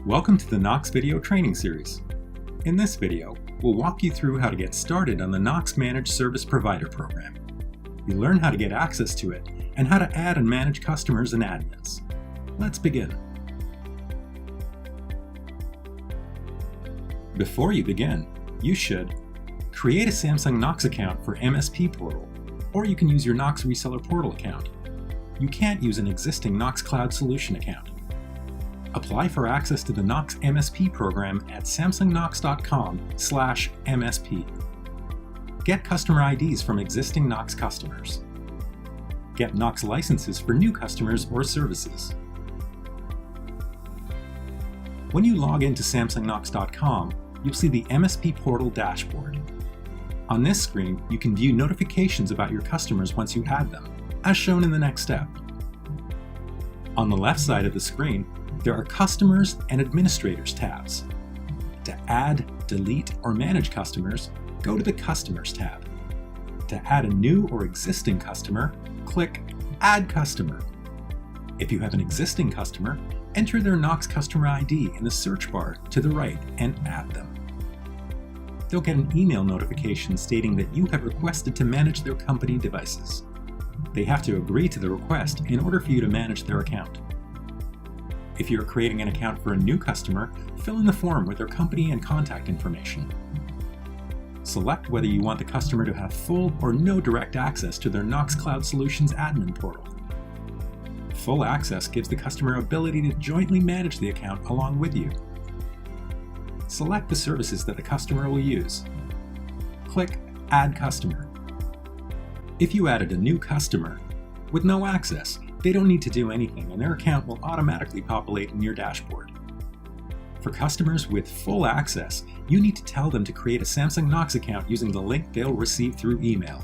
Welcome to the Knox video training series. In this video, we'll walk you through how to get started on the Knox Managed Service Provider program. You'll learn how to get access to it and how to add and manage customers and admins. Let's begin. Before you begin, you should create a Samsung Knox account for MSP Portal, or you can use your Knox Reseller Portal account. You can't use an existing Knox Cloud Solution account. Apply for access to the Knox MSP program at samsungknox.com/MSP. Get customer IDs from existing Knox customers. Get Knox licenses for new customers or services. When you log into samsungknox.com, you'll see the MSP Portal dashboard. On this screen, you can view notifications about your customers once you add them, as shown in the next step. On the left side of the screen, there are Customers and Administrators tabs. To add, delete, or manage customers, go to the Customers tab. To add a new or existing customer, click Add Customer. If you have an existing customer, enter their Knox customer ID in the search bar to the right and add them. They'll get an email notification stating that you have requested to manage their company devices. They have to agree to the request in order for you to manage their account. If you're creating an account for a new customer, fill in the form with their company and contact information. Select whether you want the customer to have full or no direct access to their Knox Cloud Solutions admin portal. Full access gives the customer ability to jointly manage the account along with you. Select the services that the customer will use. Click Add Customer. If you added a new customer with no access, they don't need to do anything and their account will automatically populate in your dashboard. For customers with full access, you need to tell them to create a Samsung Knox account using the link they'll receive through email.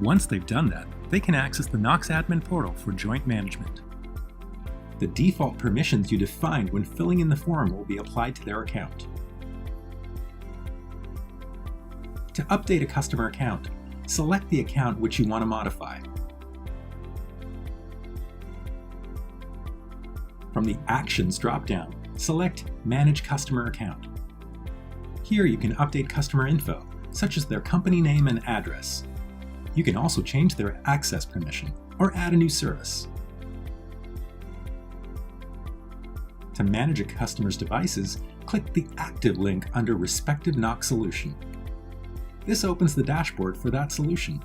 Once they've done that, they can access the Knox admin portal for joint management. The default permissions you defined when filling in the form will be applied to their account. To update a customer account, select the account which you want to modify. From the Actions drop-down, select Manage Customer Account. Here you can update customer info, such as their company name and address. You can also change their access permission or add a new service. To manage a customer's devices, click the Active link under respective Knox solution. This opens the dashboard for that solution.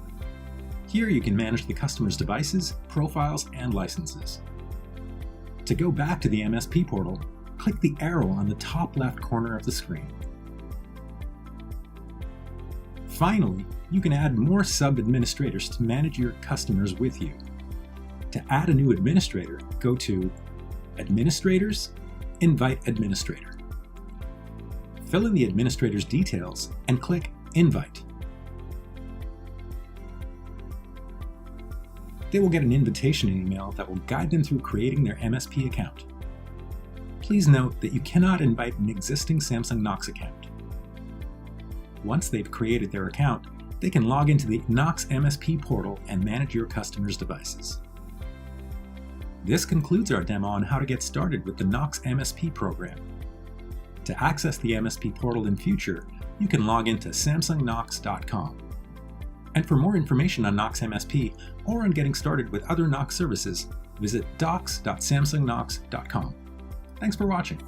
Here you can manage the customer's devices, profiles, and licenses. To go back to the MSP portal, click the arrow on the top left corner of the screen. Finally, you can add more sub-administrators to manage your customers with you. To add a new administrator, go to Administrators, Invite Administrator. Fill in the administrator's details and click Invite. They will get an invitation email that will guide them through creating their MSP account. Please note that you cannot invite an existing Samsung Knox account. Once they've created their account, they can log into the Knox MSP portal and manage your customers' devices. This concludes our demo on how to get started with the Knox MSP program. To access the MSP portal in future, you can log into samsungknox.com. And for more information on Knox MSP or on getting started with other Knox services, visit docs.samsungknox.com. Thanks for watching.